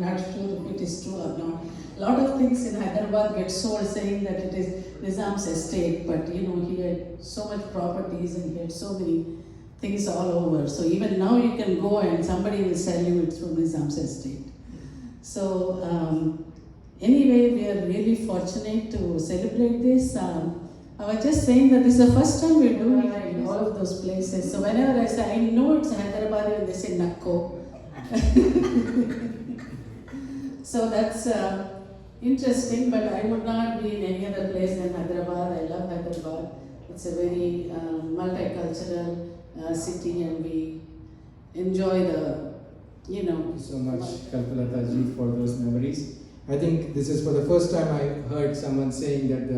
not sure if it is true or not. A lot of things in Hyderabad get sold saying that it is Nizam's estate, but you know, he had so much properties and he had so many things all over. So even now you can go and somebody will sell you it's from Nizam's estate. So anyway, we are really fortunate to celebrate this. I was just saying that this is the first time we're doing it in all of those places. So whenever I say, I know it's Hyderabad, and they say Nakko. So that's interesting, but I would not be in any other place than Hyderabad. I love Hyderabad. It's a very multicultural city, and we enjoy the, you know. Thank you so much, Kalpalata ji, for those memories. I think this is for the first time I heard someone saying that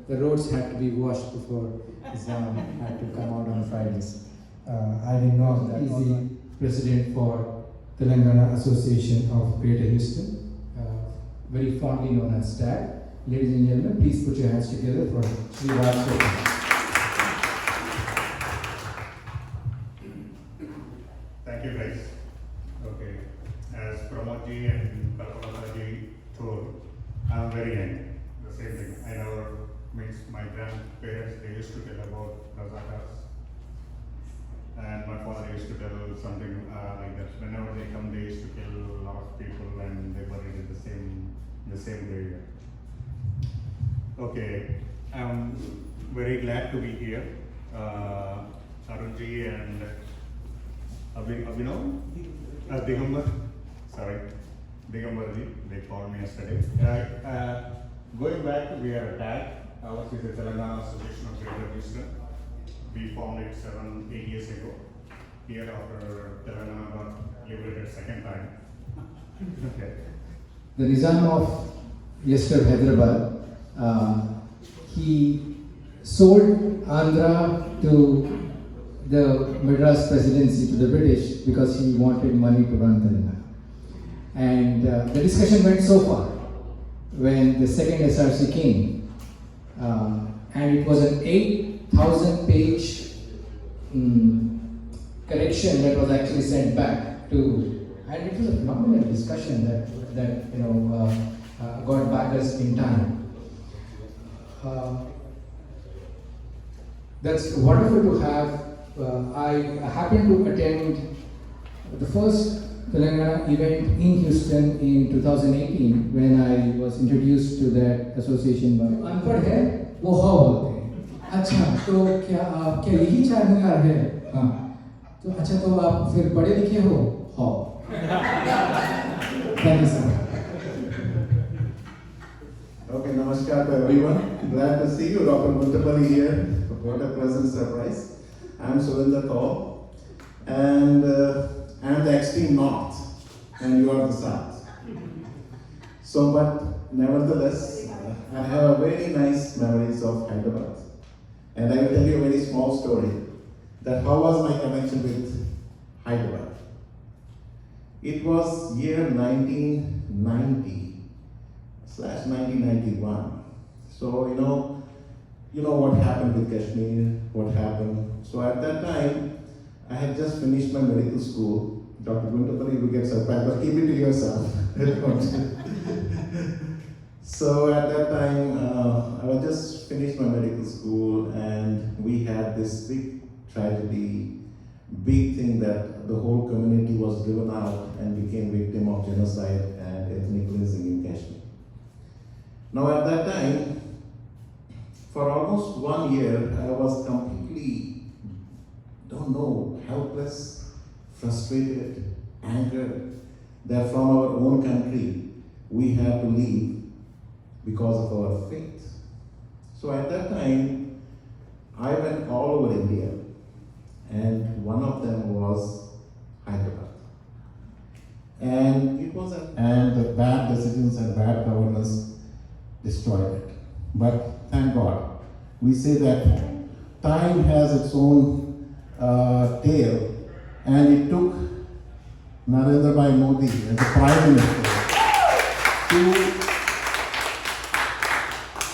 the roads had to be washed before Nizam had to come out on Fridays. I didn't know of that. He's the president for Telangana Association of Greater Houston, very fondly known as TAG. Ladies and gentlemen, please put your hands together for Shri Raj Shetty. Thank you guys. Okay, as Pramod ji and Kalpalata ji told, I'm very young. The same thing. I never means my grandparents, they used to tell about Razakas. And my father used to tell something like that. Whenever they come, they used to kill a lot of people and they buried in the same graveyard. Okay, I'm very glad to be here. Arunji and Abhinav? Digambar, sorry, Digambarji, they called me yesterday. Going back, we are a TAG, which is the Telangana Association of Greater Houston. We formed it 7-8 years ago. Here after Telangana got liberated second time. Okay. The Nizam of yesterday Hyderabad, he sold Andhra to the Madras presidency to the British because he wanted money to run Telangana. And the discussion went so far when the second SRC came, and it was an 8,000 page correction that was actually sent back to, and it was a phenomenal discussion that got back us in time. That's wonderful to have. I happened to attend the first Telangana event in Houston in 2018 when I was introduced to that association by अनपढ़ है वो हाँ बोलते हैं। अच्छा तो क्या यही चार्मिंग है? हाँ तो अच्छा तो आप फिर पढ़े लिखे हो? हाँ। Thank you sir. Okay, namaskar to everyone. Glad to see you, Dr. Muntapalli here. What a pleasant surprise. I'm Surinder Kaur, and I'm the extreme north, and you are the south. So, but nevertheless, I have very nice memories of Hyderabad. And I will tell you a very small story that how was my connection with Hyderabad. It was year 1990/1991. So, you know what happened with Kashmir, what happened. So at that time, I had just finished my medical school. Dr. Guntapalli, you will get surprised, but keep it to yourself. So at that time, I was just finished my medical school, and we had this big tragedy, big thing that the whole community was driven out and became victim of genocide and ethnic cleansing in Kashmir. Now at that time, for almost 1 year, I was completely, helpless, frustrated, angered that from our own country we had to leave because of our faith. So at that time, I went all over India, and one of them was Hyderabad. And the bad decisions and bad governance destroyed it. But thank God, we say that time has its own tail, and it took Narendra Bhai Modi as the Prime Minister to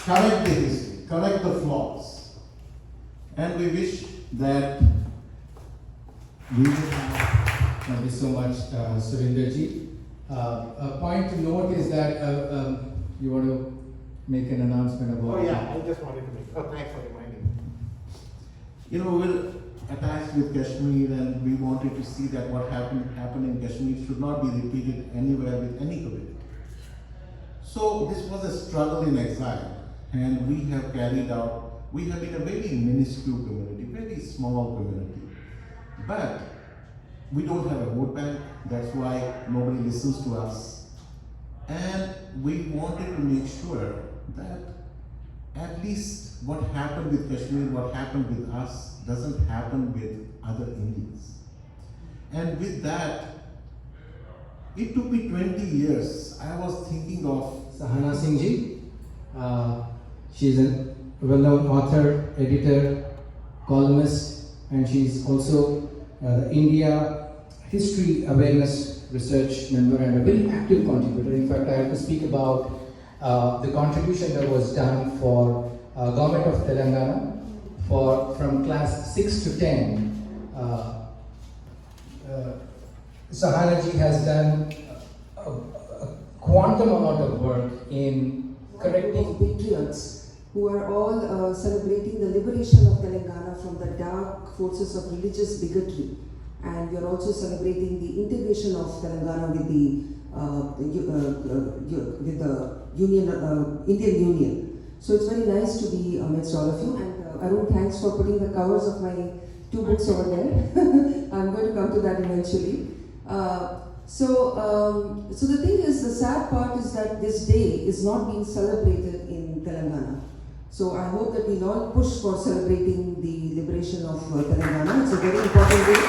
correct the history, correct the flaws. And we wish that we would have. Thank you so much, Surinder ji. A point to note is that you want to make an announcement about. Oh yeah, I just wanted to make, oh thanks for reminding me. You know, we're attached with Kashmir and we wanted to see that what happened in Kashmir should not be repeated anywhere with any community. So this was a struggle in exile and we have carried out, we have been a very minuscule community, very small community. But we don't have a vote bank, that's why nobody listens to us. And we wanted to make sure that at least what happened with Kashmir, what happened with us, doesn't happen with other Indians. And with that, it took me 20 years. I was thinking of Sahana Singh ji. She's a well-known author, editor, columnist, and she's also the India History Awareness Research member and a very active contributor. In fact, I have to speak about the contribution that was done for Government of Telangana from class 6 to 10. Sahana ji has done a quantum amount of work in correcting patriots who are all celebrating the liberation of Telangana from the dark forces of religious bigotry, and we are also celebrating the integration of Telangana with the Indian Union. So it's very nice to be amidst all of you, and Arun, thanks for putting the covers of my 2 books over there. I'm going to come to that eventually. So the thing is, the sad part is that this day is not being celebrated in Telangana. So I hope that we'll all push for celebrating the liberation of Telangana. It's a very important day.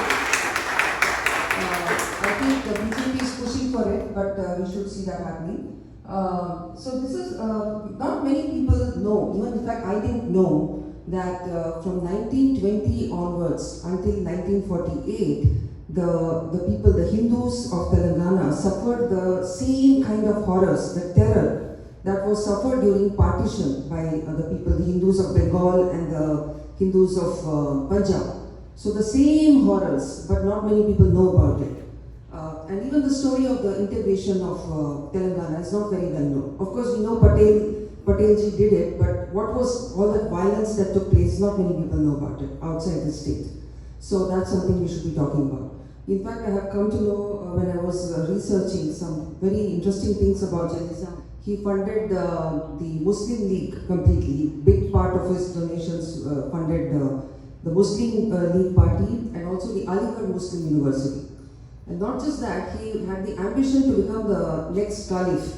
I think the BJP is pushing for it, but we should see that happening. So this is, not many people know, even in fact I didn't know that from 1920 onwards until 1948, the people, the Hindus of Telangana suffered the same kind of horrors, the terror that was suffered during partition by the people, the Hindus of Bengal and the Hindus of Punjab. So the same horrors, but not many people know about it. And even the story of the integration of Telangana is not very well known. Of course, we know Patelji did it, but what was all that violence that took place, not many people know about it outside the state. So that's something we should be talking about. In fact, I have come to know when I was researching some very interesting things about Jainism. He funded the Muslim League completely. Big part of his donations funded the Muslim League Party and also the Aligarh Muslim University. And not just that, he had the ambition to become the next Caliph,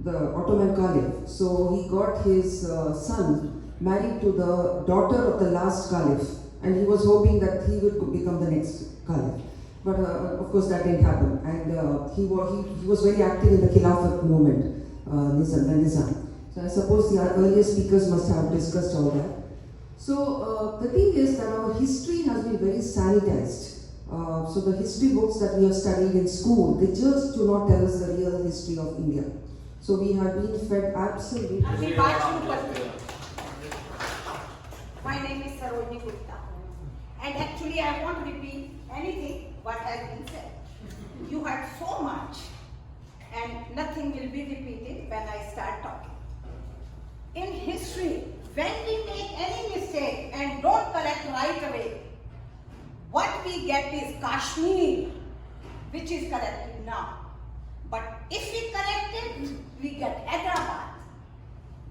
the Ottoman Caliph. So he got his son married to the daughter of the last Caliph, and he was hoping that he would become the next Caliph. But of course that didn't happen, and he was very active in the Khilafat movement, the Nizam. So I suppose the earlier speakers must have discussed all that. So the thing is that our history has been very sanitized. So the history books that we have studied in school, they just do not tell us the real history of India. So we have been fed absolutely. My name is Sarojini Gupta, and actually I won't repeat anything what has been said. You had so much, and nothing will be repeated when I start talking. In history, when we make any mistake and don't correct right away, what we get is Kashmir, which is corrected now. But if we correct it, we get Hyderabad,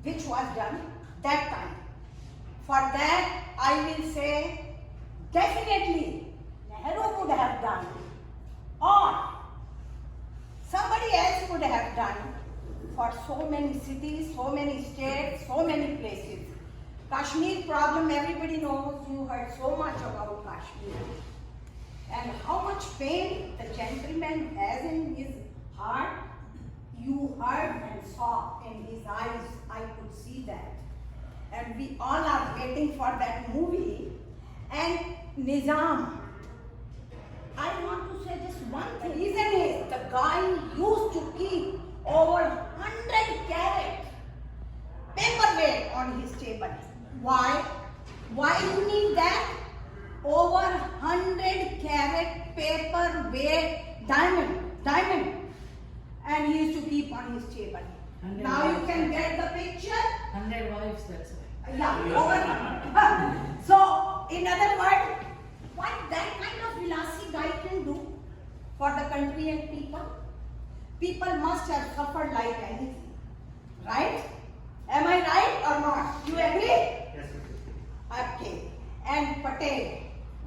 which was done that time. For that, I will say, definitely, Nehru would have done, or somebody else would have done for so many cities, so many states, so many places. Kashmir problem, everybody knows, you heard so much about Kashmir. And how much pain the gentleman has in his heart, you heard and saw in his eyes, I could see that. And we all are waiting for that movie. And Nizam, I want to say just one thing. The reason is the guy used to keep over 100 carat paperweight on his table. Why? Why you need that? Over 100 carat paperweight diamond. and he used to keep on his table. 100 Now you wives. can get the picture. 100 wives, that's why. Yeah, over. So, in other words, what that kind of Vilasi guy can do for the country and people must have suffered like anything. Right? Am I right or not? You agree? Yes, Okay. And Patel,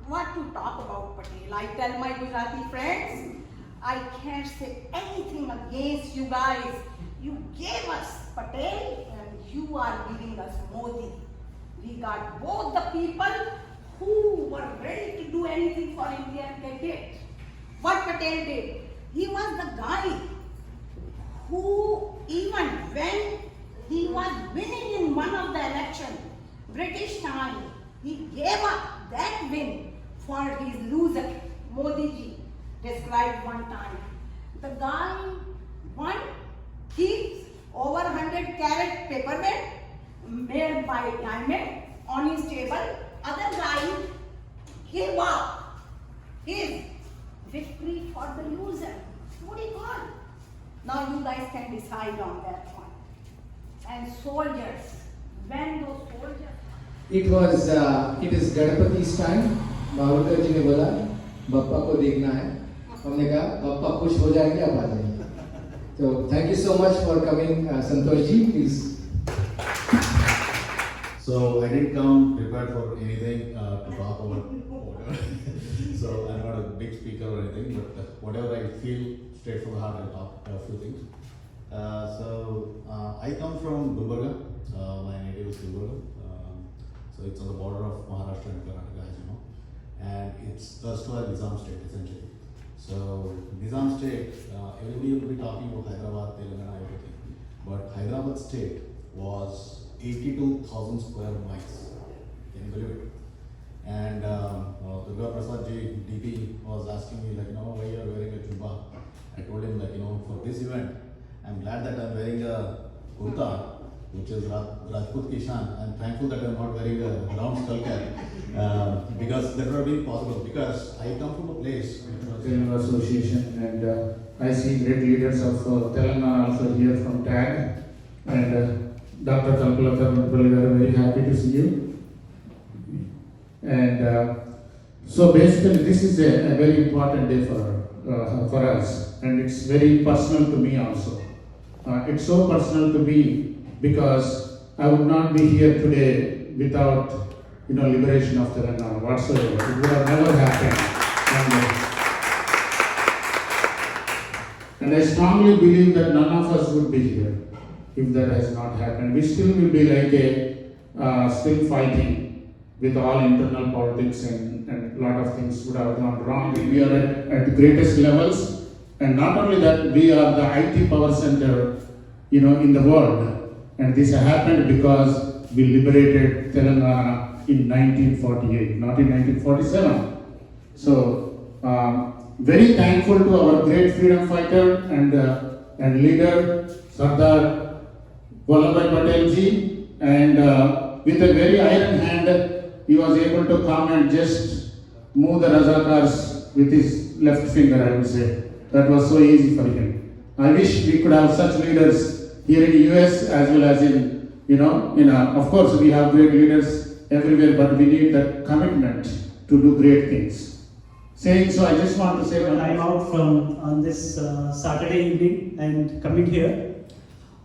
what to talk about Patel? I tell my Gujarati friends, I can't say anything against you guys. You gave us Patel and you are giving us Modi. We got both the people who were ready to do anything for India and they did. What Patel did, he was the guy who even when he was winning in one of the election, British time, he gave up that win for his loser, Modi ji, described one time. The guy, one, keeps over 100 carat paper weight made by diamond on his table. Other guy gave up his victory for the loser. What he got? Now you guys can decide on that one. And soldiers, when those soldiers it is Ganapati's time. Mavalkar जी ने बोला बप्पा को देखना है. हमने कहा बप्पा खुश हो जाएंगे, आप आ जाइए. So thank you so much for coming, Santosh ji, please. So I didn't come prepared for anything to talk about whatever. So I'm not a big speaker or anything, but whatever I feel straight from the heart, I'll talk a few things. I come from Gulbarga. My native is Gulbarga. So it's on the border of Maharashtra and Karnataka, as you know. And it's erstwhile Nizam state, essentially. So Nizam state, everybody will be talking about Hyderabad, Telangana, everything. But Hyderabad state was 82,000 square miles. Can you believe it? And Durga Prasad ji, DP, was asking me, like, why you are wearing a jubba? I told him, like, for this event, I'm glad that I'm wearing a kurta, which is Rajput Kishan. I'm thankful that I'm not wearing a round skull cap, because that would have been possible, because I come from a place. Telugu Association, and I see great leaders of Telangana also here from TAG, and Dr. Kalpalakar Mutpalli, we are very happy to see you. And so basically this is a very important day for us, and it's very personal to me also. It's so personal to me because I would not be here today without liberation of Telangana whatsoever. It would have never happened. And I strongly believe that none of us would be here if that has not happened. We still will be like still fighting with all internal politics, and a lot of things would have gone wrong. We are at the greatest levels, and not only that, we are the IT power center, in the world. And this happened because we liberated Telangana in 1948, not in 1947. So, very thankful to our great freedom fighter and leader, Sardar Vallabhbhai Patel ji, and with a very iron hand, he was able to come and just move the Razakars with his left finger, I would say. That was so easy for him. I wish we could have such leaders here in the US as well as of course we have great leaders everywhere, but we need that commitment to do great things. Saying so, I just want to say when I'm out from on this Saturday evening and coming here,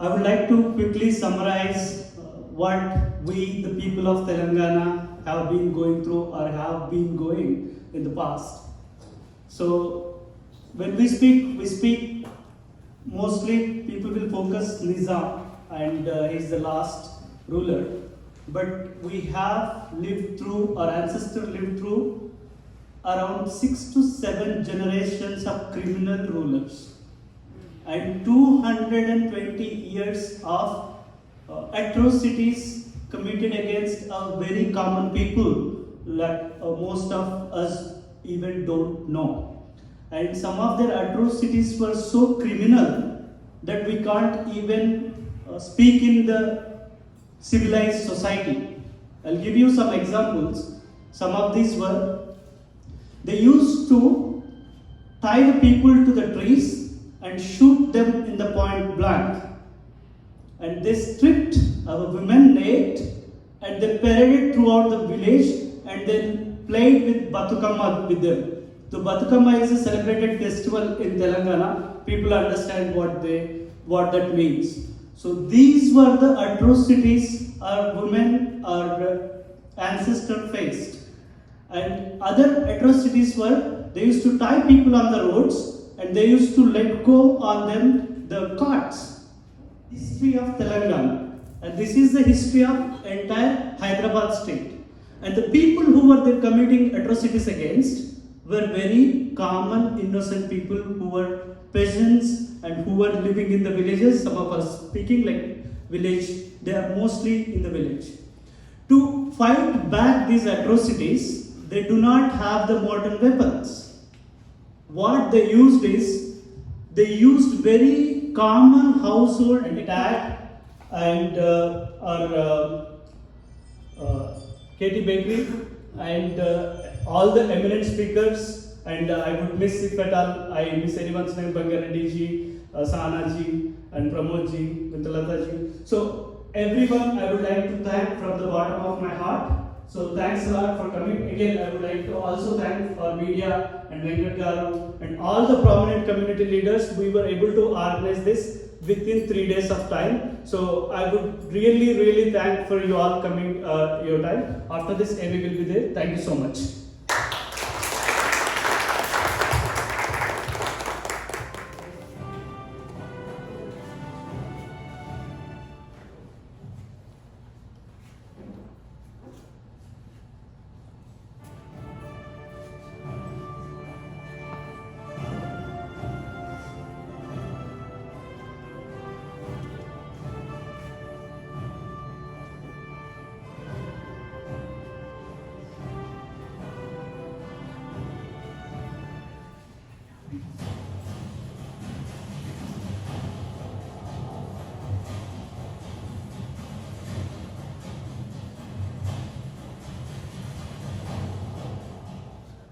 I would like to quickly summarize what we, the people of Telangana, have been going through or have been going in the past. So, when we speak mostly people will focus Nizam, and he's the last ruler. But we have lived through, our ancestors lived through around 6 to 7 generations of criminal rulers and 220 years of atrocities committed against a very common people that most of us even don't know. And some of their atrocities were so criminal that we can't even speak in the civilized society. I'll give you some examples. Some of these were, they used to tie the people to the trees and shoot them in the point blank. And they stripped our women naked and they paraded throughout the village and then played with Batukama with them. The Batukama is a celebrated festival in Telangana. People understand what that means. So these were the atrocities our women, our ancestors faced. And other atrocities were they used to tie people on the roads and they used to let go on them the carts. History of Telangana, and this is the history of entire Hyderabad state. And the people who were there committing atrocities against were very common, innocent people who were peasants and who were living in the villages. Some of us speaking like village, they are mostly in the village. To fight back these atrocities, they do not have the modern weapons. What they used is, they used very common household attack and our Katie Bakery and all the eminent speakers, and I would miss if at all I miss anyone's name, Bangareddy ji, Sahana ji, and Pramod ji, Vintalata ji. So everyone I would like to thank from the bottom of my heart. So thanks a lot for coming. Again, I would like to also thank our media and Venkat Garu and all the prominent community leaders. We were able to organize this within 3 days of time. So I would really thank for you all coming your time. After this, Amy will be there. Thank you so much.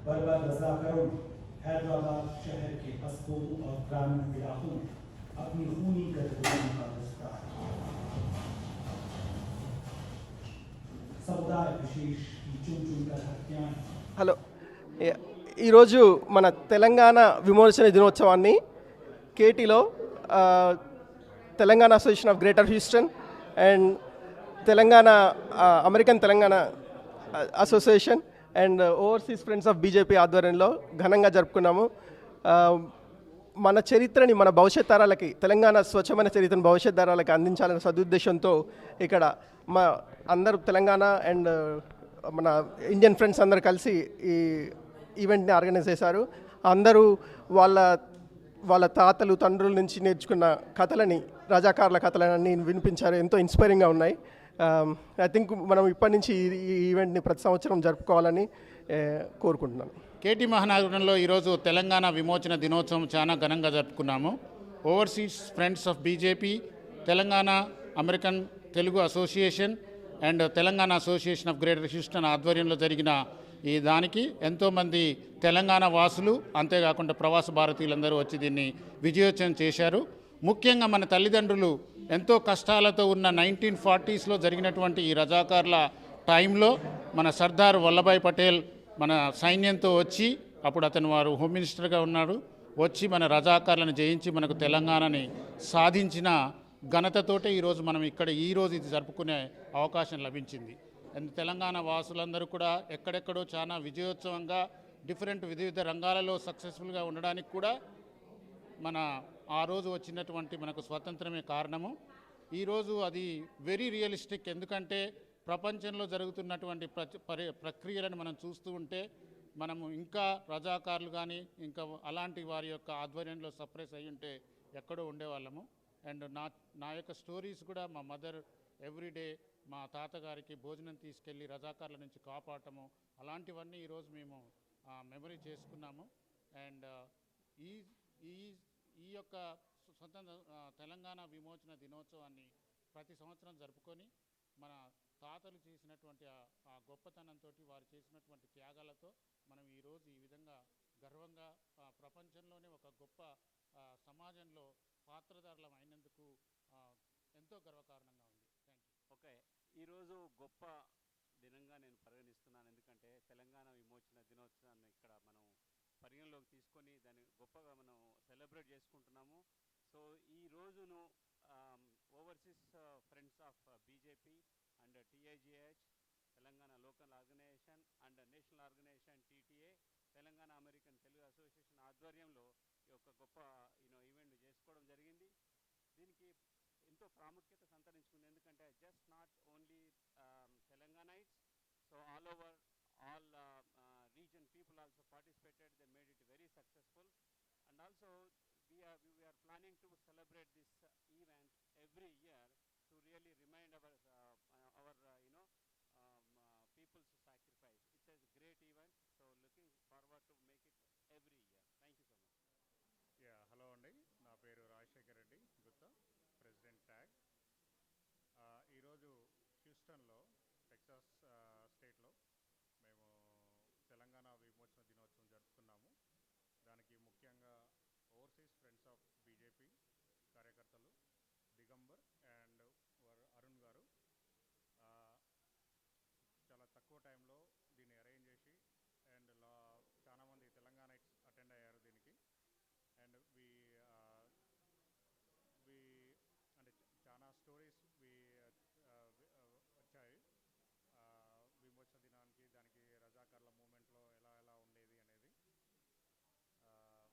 बर्बाद रज़ाकरों हैदराबाद शहर के कस्बों और ग्रामीण इलाकों में अपनी खूनी गतिविधियों का विस्तार समुदाय विशेष की चुन-चुनकर हत्याएं। హలో ఈరోజు మన తెలంగాణ విమోచన దినోత్సవాన్ని కేటీలో Telangana association of greater Houston and Telangana American Telangana association and overseas friends of BJP ఆధ్వర్యంలో ఘనంగా జరుపుకున్నాము. మన చరిత్రని మన భవిష్యత్ తరాలకి, తెలంగాణ స్వచ్ఛమైన చరిత్రను భవిష్యత్ తరాలకి అందించాలనే సదుద్దేశంతో ఇక్కడ మా అందరూ తెలంగాణ అండ్ మన ఇండియన్ ఫ్రెండ్స్ అందరూ కలిసి ఈ ఈవెంట్ని ఆర్గనైజ్ చేశారు. అందరూ వాళ్ళ తాతలు తండ్రుల నుంచి నేర్చుకున్న కథలని, రజాకారుల కథలన్నీ వినిపించారు. ఎంతో ఇన్స్పైరింగ్గా ఉన్నాయి. ఐ థింక్ మనం ఇప్పటి నుంచి ఈ ఈవెంట్ని ప్రతి సంవత్సరం జరుపుకోవాలని కోరుకుంటున్నాను. కేటీ మహానగరంలో ఈరోజు తెలంగాణ విమోచన దినోత్సవం చాలా ఘనంగా జరుపుకున్నాము. Overseas friends of BJP, Telangana American Telugu association and Telangana association of greater Houston ఆధ్వర్యంలో జరిగిన ఈ దానికి ఎంతోమంది తెలంగాణ వాసులు, అంతేకాకుండా ప్రవాస భారతీయులందరూ వచ్చి దీన్ని విజయోత్సవం చేశారు. ముఖ్యంగా మన తల్లిదండ్రులు ఎంతో కష్టాలతో ఉన్న 1940s జరిగినటువంటి ఈ రజాకార్ల టైంలో మన సర్దార్ వల్లభాయ్ పటేల్ మన సైన్యంతో వచ్చి, అప్పుడు అతను వారు హోమ్ మినిస్టర్గా ఉన్నాడు, వచ్చి మన రజాకార్లను జయించి మనకు తెలంగాణని సాధించిన ఘనతతోటే ఈరోజు మనం ఇక్కడ ఈరోజు ఇది జరుపుకునే అవకాశం లభించింది. అండ్ తెలంగాణ వాసులందరూ కూడా ఎక్కడెక్కడో చాలా విజయోత్సవంగా వివిధ రంగాలలో సక్సెస్ఫుల్గా ఉండడానికి కూడా మన ఆ రోజు వచ్చినటువంటి మనకు స్వాతంత్రమే కారణము. ఈరోజు అది వెరీ రియలిస్టిక్. ఎందుకంటే ప్రపంచంలో జరుగుతున్నటువంటి ప్రక్రియలను మనం చూస్తూ ఉంటే మనము ఇంకా రజాకారులు కానీ ఇంకా అలాంటి వారి యొక్క ఆధ్వర్యంలో సప్రెస్ అయ్యి ఉంటే ఎక్కడో ఉండేవాళ్ళము. అండ్ నా యొక్క స్టోరీస్ కూడా మా మదర్ ఎవ్రీడే మా తాతగారికి భోజనం తీసుకెళ్ళి రజాకార్ల నుంచి కాపాడటము, అలాంటివన్నీ ఈరోజు మేము మెమరీ చేసుకున్నాము. అండ్ ఈ యొక్క స్వతంత్ర తెలంగాణ విమోచన దినోత్సవాన్ని ప్రతి సంవత్సరం జరుపుకొని మన తాతలు చేసినటువంటి ఆ గొప్పతనంతో, వారు చేసినటువంటి త్యాగాలతో మనం ఈరోజు ఈ విధంగా గర్వంగా ప్రపంచంలోనే ఒక గొప్ప సమాజంలో పాత్రధారులం అయినందుకు ఎంతో గర్వకారణంగా ఉంది. Thank you. ఓకే, ఈరోజు గొప్ప దినంగా నేను పరిగణిస్తున్నాను. ఎందుకంటే తెలంగాణ విమోచన దినోత్సవాన్ని ఇక్కడ మనం పరిగణలోకి తీసుకొని దాన్ని గొప్పగా మనం సెలబ్రేట్ చేసుకుంటున్నాము. సో ఈ రోజును overseas friends of BJP and TIGH, Telangana local organisation and national organisation TTA, Telangana American Telugu association ఆధ్వర్యంలో ఈ యొక్క గొప్ప ఈవెంట్ చేసుకోవడం జరిగింది. దీనికి ఎంతో ప్రాముఖ్యత సంతరించుకుంది. ఎందుకంటే just not only Telanganites, so all over all region people also participated. They made it very successful, and also we are planning to celebrate this event every year to really remind our people's sacrifice. It's a great event, so looking forward to make it every year. Thank you so much. Yeah, hello అండి, నా పేరు Rajasekhar Reddy Gutta, president tag. ఈరోజు హ్యూస్టన్లో, Texas స్టేట్లో మేము తెలంగాణ విమోచన దినోత్సవం జరుపుకున్నాము. దానికి ముఖ్యంగా ఓవర్సీస్ ఫ్రెండ్స్ ఆఫ్ బీజేపీ కార్యకర్తలు దిగంబర్ అండ్ అరుణ్ గారు చాలా తక్కువ టైంలో దీన్ని అరేంజ్ చేసి అండ్ చాలామంది తెలంగాణైట్స్ అటెండ్ అయ్యారు దీనికి. అండ్ అంటే చాలా స్టోరీస్ వచ్చాయి విమోచన దినానికి, దానికి రజాకార్ల మూమెంట్లో ఎలా ఉండేది అనేది. And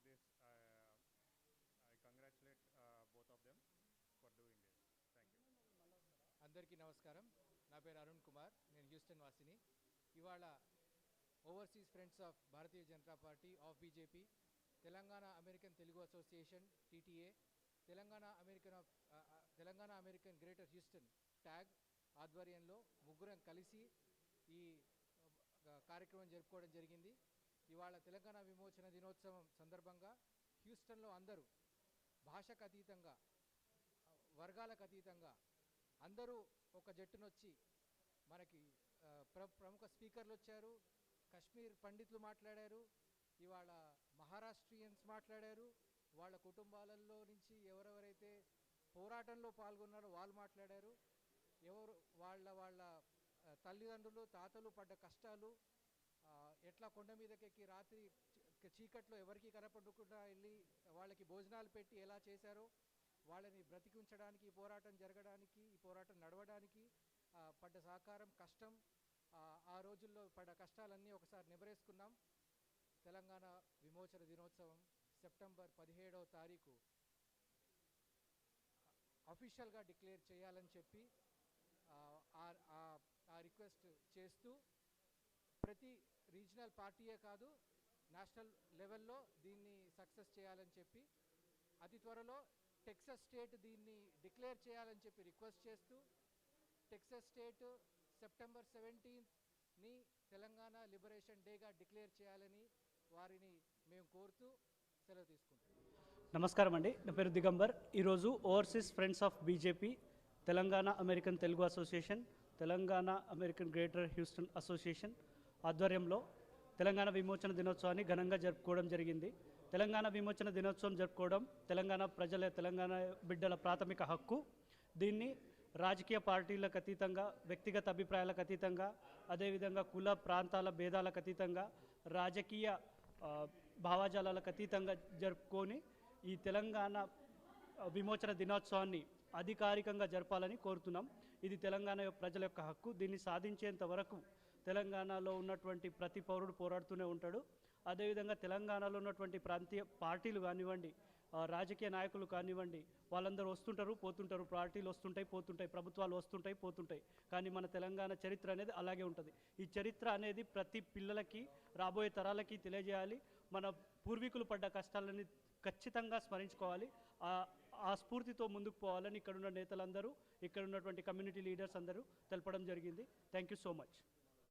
this I congratulate both of them for doing this. Thank you. అందరికీ నమస్కారం. నా పేరు అరుణ్ కుమార్, నేను హ్యూస్టన్ వాసిని. ఇవాళ overseas friends of Bharatiya Janata party of BJP, Telangana American Telugu association TTA, Telangana American greater Houston tag ఆధ్వర్యంలో ముగ్గురం కలిసి ఈ కార్యక్రమం జరుపుకోవడం జరిగింది. ఇవాళ తెలంగాణ విమోచన దినోత్సవం సందర్భంగా హ్యూస్టన్లో అందరూ భాషకు అతీతంగా, వర్గాలకు అతీతంగా అందరూ ఒక జట్టునొచ్చి మనకి ప్రముఖ స్పీకర్లు వచ్చారు, కశ్మీర్ పండితులు మాట్లాడారు, ఇవాళ మహారాష్ట్రియన్స్ మాట్లాడారు, వాళ్ళ కుటుంబాలలో నుంచి ఎవరెవరైతే పోరాటంలో పాల్గొన్నారో వాళ్ళు మాట్లాడారు, వాళ్ళ తల్లిదండ్రులు తాతలు పడ్డ కష్టాలు, ఎట్లా కొండ మీదకెక్కి రాత్రి చీకట్లో ఎవరికి కనపడకుండా వెళ్ళి వాళ్ళకి భోజనాలు పెట్టి ఎలా చేశారో, వాళ్ళని బ్రతికి ఉంచడానికి, ఈ పోరాటం జరగడానికి, ఈ పోరాటం నడవడానికి పడ్డ సహకారం, కష్టం, ఆ రోజుల్లో పడ్డ కష్టాలన్నీ ఒకసారి నెబరేసుకున్నాం. తెలంగాణ విమోచన దినోత్సవం సెప్టెంబర్ 17వ తారీఖు అఫీషియల్గా డిక్లేర్ చేయాలని చెప్పి ఆ రిక్వెస్ట్ చేస్తూ, ప్రతి రీజనల్ పార్టీయే కాదు నేషనల్ లెవెల్లో దీన్ని సక్సెస్ చేయాలని చెప్పి, అతి త్వరలో టెక్సాస్ స్టేట్ దీన్ని డిక్లేర్ చేయాలని చెప్పి రిక్వెస్ట్ చేస్తూ, టెక్సాస్ స్టేట్ సెప్టెంబర్ 17ని తెలంగాణ లిబరేషన్ డేగా డిక్లేర్ చేయాలని వారిని మేము కోరుతూ సెలవు తీసుకుంటాం. నమస్కారం అండి, నా పేరు దిగంబర్. ఈరోజు overseas friends of BJP, Telangana American Telugu association, Telangana American greater Houston association ఆధ్వర్యంలో తెలంగాణ విమోచన దినోత్సవాన్ని ఘనంగా జరుపుకోవడం జరిగింది. తెలంగాణ విమోచన దినోత్సవం జరుపుకోవడం తెలంగాణ బిడ్డల ప్రాథమిక హక్కు. దీన్ని రాజకీయ పార్టీలకు అతీతంగా, వ్యక్తిగత అభిప్రాయాలకు అతీతంగా, అదేవిధంగా కుల ప్రాంతాల భేదాలకు అతీతంగా, రాజకీయ భావజాలాలకు అతీతంగా జరుపుకొని ఈ తెలంగాణ విమోచన దినోత్సవాన్ని అధికారికంగా జరపాలని కోరుతున్నాం. ఇది తెలంగాణ ప్రజల యొక్క హక్కు. దీన్ని సాధించేంత వరకు తెలంగాణలో ఉన్నటువంటి ప్రతి పౌరుడు పోరాడుతూనే ఉంటాడు. అదేవిధంగా తెలంగాణలో ఉన్నటువంటి ప్రాంతీయ పార్టీలు కానివ్వండి, రాజకీయ నాయకులు కానివ్వండి, వాళ్ళందరూ వస్తుంటారు పోతుంటారు, పార్టీలు వస్తుంటాయి పోతుంటాయి, ప్రభుత్వాలు వస్తుంటాయి పోతుంటాయి. కానీ మన తెలంగాణ చరిత్ర అనేది అలాగే ఉంటుంది. ఈ చరిత్ర అనేది ప్రతి పిల్లలకి, రాబోయే తరాలకి తెలియజేయాలి. మన పూర్వీకులు పడ్డ కష్టాలని ఖచ్చితంగా స్మరించుకోవాలి. ఆ స్ఫూర్తితో ముందుకు పోవాలని ఇక్కడున్న నేతలందరూ, ఇక్కడ ఉన్నటువంటి కమ్యూనిటీ లీడర్స్ అందరూ తెలపడం జరిగింది. Thank you so much.